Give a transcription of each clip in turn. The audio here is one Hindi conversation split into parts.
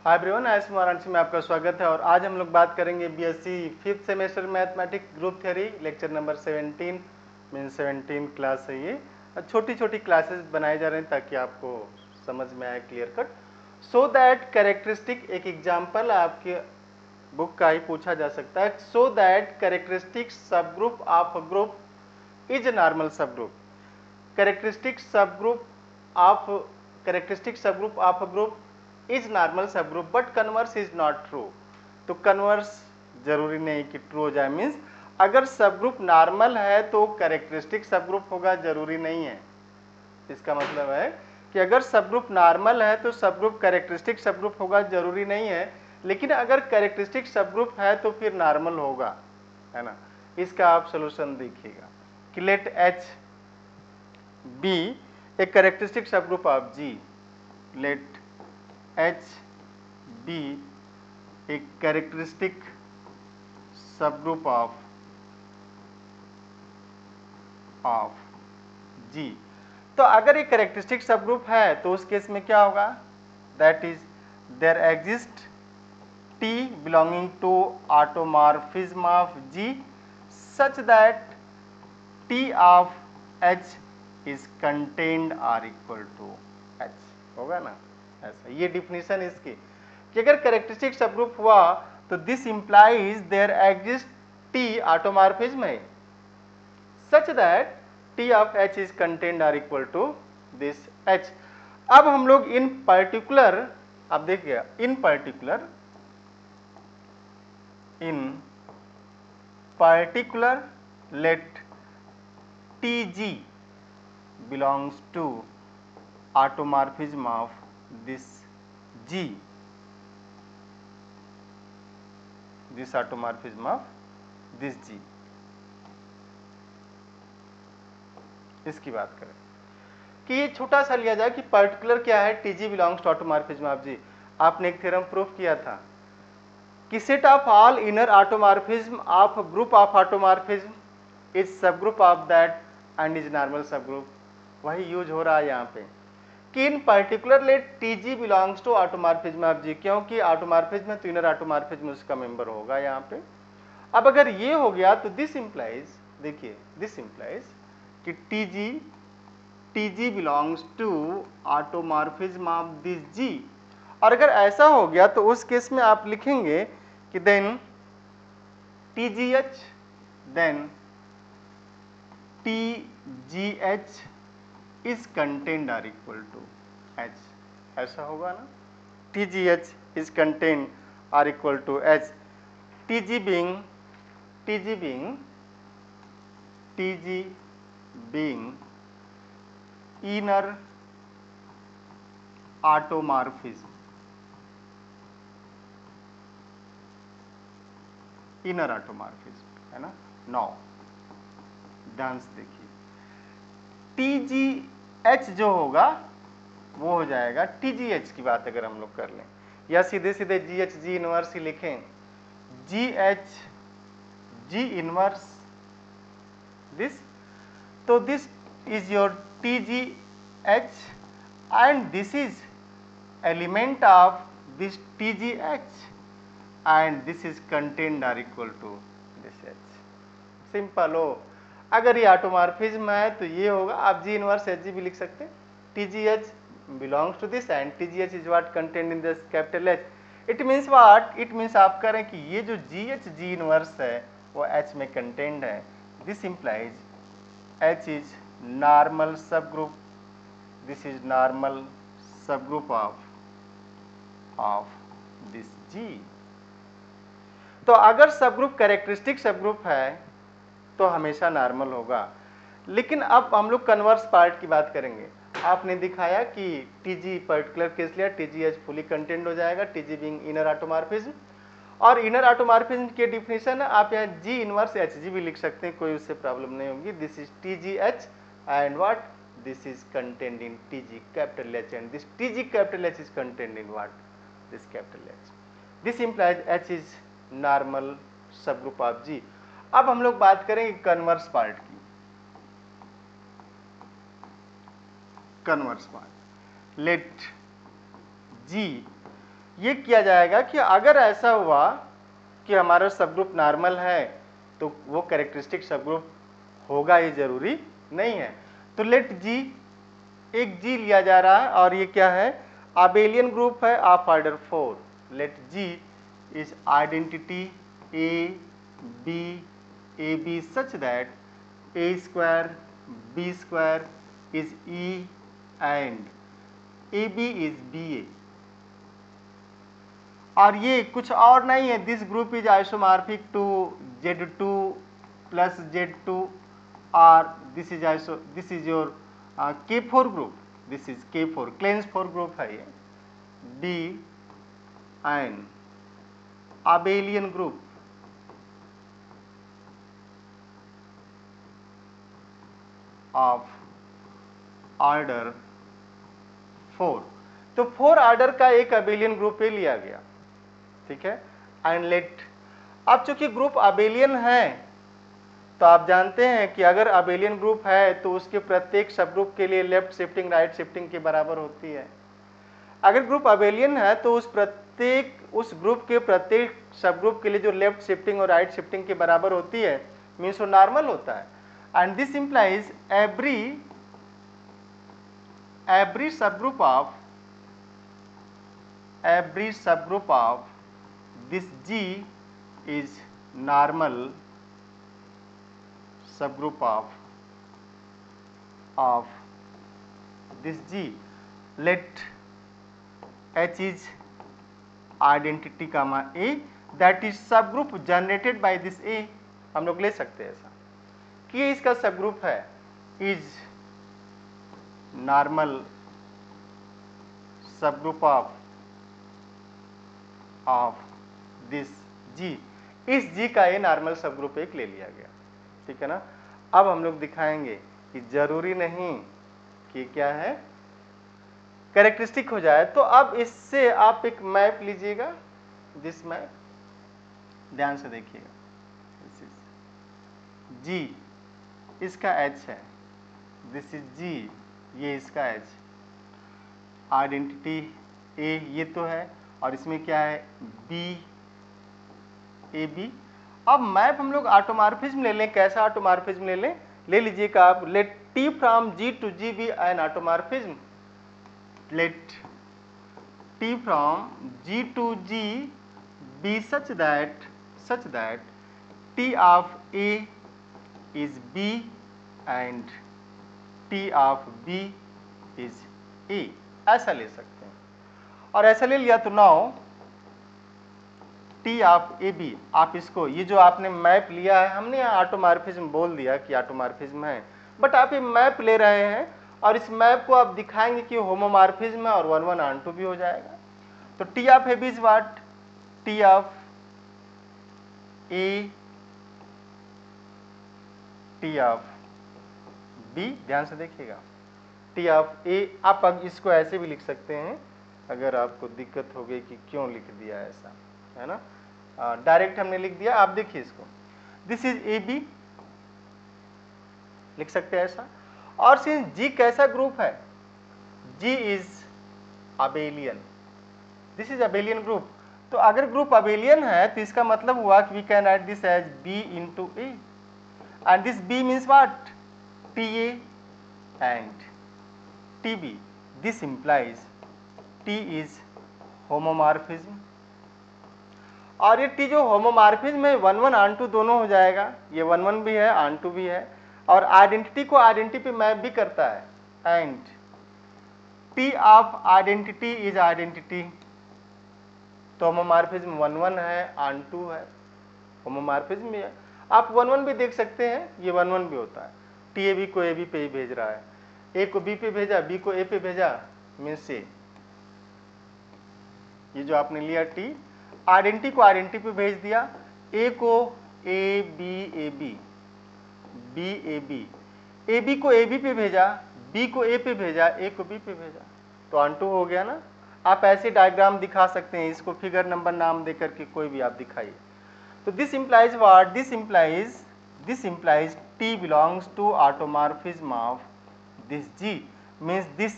हाय एवरीवन, आज वाराणसी में आपका स्वागत है और आज हम लोग बात करेंगे BSc 5th semester mathematics group theory lecture number 17 mean 17 class है ये। छोटी छोटी क्लासेस बनाए जा रहे हैं ताकि आपको समझ में आए clear cut, so that characteristic एक एग्जांपल आपके बुक का ही पूछा जा सकता है। So that characteristic sub group of a group is normal सब group. Characteristic sub group of a group is normal सब group but converse is not true. तो कन्वर्स जरूरी नहीं कि ट्रू हो जाए, मीन्स अगर सब ग्रुप नॉर्मल है तो कैरेक्टरिस्टिक सब ग्रुप होगा, जरूरी नहीं है। इसका मतलब है कि अगर सब ग्रुप नॉर्मल है तो सब ग्रुप कैरेक्टरिस्टिक सब ग्रुप होगा, जरूरी नहीं है। लेकिन अगर कैरेक्टरिस्टिक सब ग्रुप है तो फिर नॉर्मल होगा, है ना। इसका आप सोल्यूशन देखिएगा कि let H be a characteristic sub group of G. लेट H be a characteristic subgroup of G। तो अगर एक कैरेक्टरिस्टिक सबग्रुप है तो उस केस में क्या होगा, that is there exist T belonging to automorphism of G such that T of H is contained or equal to H। होगा ना ऐसा, ये डिफिनेशन इसकी कि अगर कैरेक्टरिस्टिक सबग्रुप हुआ तो this implies there exist T automorphism है such that T of H is contained or equal to this H. अब हम लोग इन पर्टिकुलर, अब देखिए in particular let T G belongs to automorphism of this G, this automorphism of this G। इसकी बात करें कि ये छोटा सा लिया जाए कि पर्टिकुलर क्या है, TG belongs to automorphism of G। आपने एक थ्योरम प्रूफ किया था कि set of all inner automorphism of group of automorphism is सब group of that and is normal सब ग्रुप। वही यूज हो रहा है यहाँ पे कि in particular let TG belongs to automorphism of G, क्योंकि ऑटोमॉर्फिज्म में तो इनर ऑटोमॉर्फिज्म उसका मेंबर होगा यहाँ पे। अब अगर ये हो गया तो दिस इंप्लाइज, देखिए दिस इंप्लाइज कि TG belongs to automorphism of this G. और अगर ऐसा हो गया तो उस केस में आप लिखेंगे कि then TGH then TGH is contained are equal to H। ऐसा होगा ना, TGH is contained are equal to H। TG being inner automorphism, है ना। नौ ध्यान से देखिए, TGH जो होगा वो हो जाएगा TGH की बात अगर हम लोग कर लें, या सीधे सीधे GH G इनवर्स ही लिखें, GH G इनवर्स दिस। तो this is your TGH and this is element of this TGH and this is contained are equal to this H। Simple हो, अगर ये ऑटोमॉर्फिज्म है तो ये होगा, आप G इनवर्स HG भी लिख सकते हैं। TGH belongs to this and TGH is what contained in this capital H। it means what, it means आप करें कि ये जो GH G इनवर्स है वो H में contained है। this implies H is normal subgroup, this is normal subgroup of this G। तो अगर सबग्रुप कैरेक्टरिस्टिक सबग्रुप है तो हमेशा नॉर्मल होगा। लेकिन अब हम लोग कन्वर्स पार्ट की बात करेंगे। आपने दिखाया कि TG पर्टिकुलर केस लिया, TGH फुली कंटेंड हो जाएगा, TG बीइंग इनर ऑटोमॉर्फिज्म। और इनर ऑटोमॉर्फिज्म के डिफिनेशन आप यहाँ G इनवर्स HG भी लिख सकते हैं, कोई उससे प्रॉब्लम नहीं होगी। This is TGH and what, this is contained in TG capital H and this TG capital H is contained in what, this capital H। This implies H is normal subgroup of G। अब हम लोग बात करेंगे कन्वर्स पार्ट की। कन्वर्स पार्ट, लेट G ये किया जाएगा कि अगर ऐसा हुआ कि हमारा सब ग्रुप नॉर्मल है तो वो कैरेक्टरिस्टिक सब ग्रुप होगा, ये जरूरी नहीं है। तो लेट जी, एक जी लिया जा रहा है और ये क्या है, अबेलियन ग्रुप है of order 4। Let G is identity a b such that a square b square is e and a B is b a. और ये कुछ और नहीं है, this group is isomorphic to Z2 plus Z2 और this is your K4 group, this is K4 Klein's 4 group है ये। D and abelian group of order 4। तो 4 ऑर्डर का एक अबेलियन ग्रुप ये लिया गया, ठीक है। एंड लेट, अब चूंकि ग्रुप अबेलियन है तो आप जानते हैं कि अगर अबेलियन ग्रुप है तो उसके प्रत्येक सब ग्रुप के लिए लेफ्ट शिफ्टिंग राइट शिफ्टिंग के बराबर होती है। अगर ग्रुप अबेलियन है तो उस ग्रुप के प्रत्येक सब ग्रुप के लिए जो लेफ्ट शिफ्टिंग और राइट शिफ्टिंग के बराबर होती है, मीन्स वो नॉर्मल होता है। And this implies every subgroup of this G is normal subgroup of this G. Let H is identity comma A, that is subgroup generated by this A। हम लोग ले सकते हैं ऐसा कि ये इसका सबग्रुप है, is normal subgroup of this G. इस जी का ये नॉर्मल सबग्रुप एक ले लिया गया, ठीक है ना। अब हम लोग दिखाएंगे कि जरूरी नहीं कि क्या है कैरेक्टरिस्टिक हो जाए। तो अब इससे आप एक मैप लीजिएगा, दिस मैप ध्यान से देखिएगा। जी इसका एच है, दिस इज जी, ये इसका एच, आइडेंटिटी ए ये तो है, और इसमें क्या है बी ए बी। अब मैप हम लोग ऑटोमॉर्फिज्म ले लें। कैसा ऑटोमॉर्फिज्म ले लें, ले लीजिएगा आप, let T from G to G be an automorphism. Let T from G to G be such that T of A is B and T of B is A, ऐसा ले सकते हैं। और ऐसा ले लिया तो now T of A B, आप इसको, ये जो आपने मैप लिया है, हमने यहाँ ऑटोमॉर्फिज्म बोल दिया कि ऑटोमॉर्फिज्म है, बट आप ये मैप ले रहे हैं और इस मैप को आप दिखाएंगे कि होमोमॉर्फिज्म है और 1 1 ऑन 2 भी हो जाएगा। तो T of A B is what, T of A T of B, ध्यान से देखिएगा, टी ऑफ ए। आप अब इसको ऐसे भी लिख सकते हैं अगर आपको दिक्कत हो गई कि क्यों लिख दिया ऐसा, है ना। डायरेक्ट हमने लिख दिया, आप देखिए इसको, दिस इज ए बी लिख सकते हैं ऐसा। और सिंस जी कैसा ग्रुप है, G is abelian, this is abelian group. तो अगर ग्रुप अबेलियन है तो इसका मतलब हुआ कि we can write this as B into A, and this B means what, TA and TB. This implies T is homomorphism। और ये T जो होमोमॉर्फिज्म है 1 1 ऑन 2 दोनों हो जाएगा, ये 1 1 भी है ऑन 2 भी है, और आइडेंटिटी को आइडेंटिटी पे मैप भी करता है। And T of identity is identity, तो होमोमॉर्फिज्म 1 1 है ऑन 2 है, होमोमॉर्फिज्म भी है। आप 1 1 भी देख सकते हैं, ये 1 1 भी होता है, टी ए बी को ए बी पे ही भेज रहा है, ए को बी पे भेजा, बी को ए पे भेजा, मीन्स से ये जो आपने लिया टी आइडेंटिटी को आइडेंटिटी पे भेज दिया, ए को A B B A B को ए बी पे भेजा, बी को ए पे भेजा, ए को बी पे भेजा, तो ऑन 2 हो गया ना। आप ऐसे डायग्राम दिखा सकते हैं, इसको फिगर नंबर नाम दे करके कोई भी आप दिखाइए। तो this implies what, this implies T belongs to automorphism of this G, means this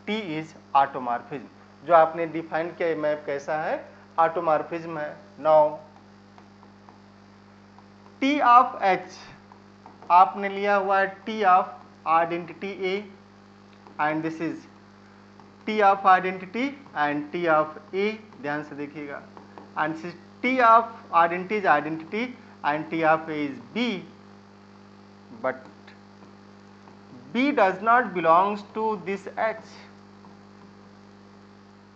T is automorphism। जो आपने डिफाइन किया मैप कैसा है, ऑटोमॉर्फिज्म है। नाउ टी ऑफ एच आपने लिया हुआ है T of identity a and this is T of identity and T of a, ध्यान से देखिएगा, and this is T of identity and T of a is b, but B does not belongs to this H.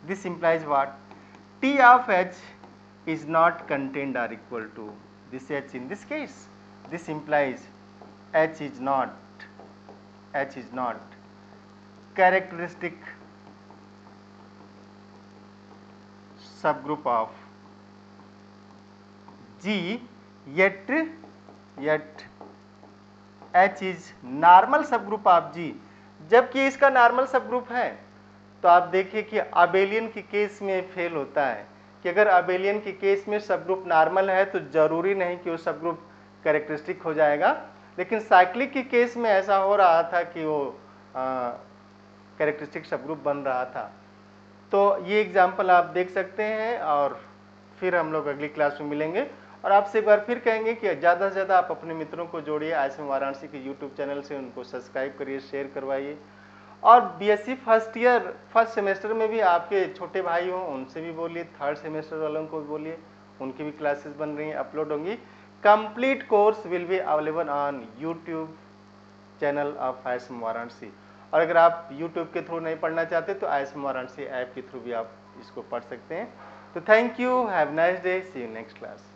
This implies what? T of H is not contained or equal to this H in this case. This implies H is not characteristic subgroup of G, yet H is normal सब ग्रुप ऑफ G, जबकि इसका नॉर्मल सब ग्रुप है। तो आप देखिए कि अबेलियन के केस में फेल होता है कि अगर अबेलियन के केस में सब ग्रुप नॉर्मल है तो जरूरी नहीं कि वो सब ग्रुप कैरेक्टरिस्टिक हो जाएगा, लेकिन साइक्लिक के केस में ऐसा हो रहा था कि वो कैरेक्टरिस्टिक सब ग्रुप बन रहा था। तो ये एग्जाम्पल आप देख सकते हैं और फिर हम लोग अगली क्लास में मिलेंगे। और आपसे एक बार फिर कहेंगे कि ज़्यादा से ज़्यादा आप अपने मित्रों को जोड़िए, ISM वाराणसी के यूट्यूब चैनल से उनको सब्सक्राइब करिए, शेयर करवाइए। और BSc first year first semester में भी आपके छोटे भाई हों उनसे भी बोलिए, थर्ड सेमेस्टर वालों को भी बोलिए, उनकी भी क्लासेस बन रही हैं, अपलोड होंगी। Complete course will be available on YouTube channel of ISM Varanasi. और अगर आप यूट्यूब के थ्रू नहीं पढ़ना चाहते तो ISM वाराणसी ऐप के थ्रू भी आप इसको पढ़ सकते हैं। तो thank you, have nice day, see you next class.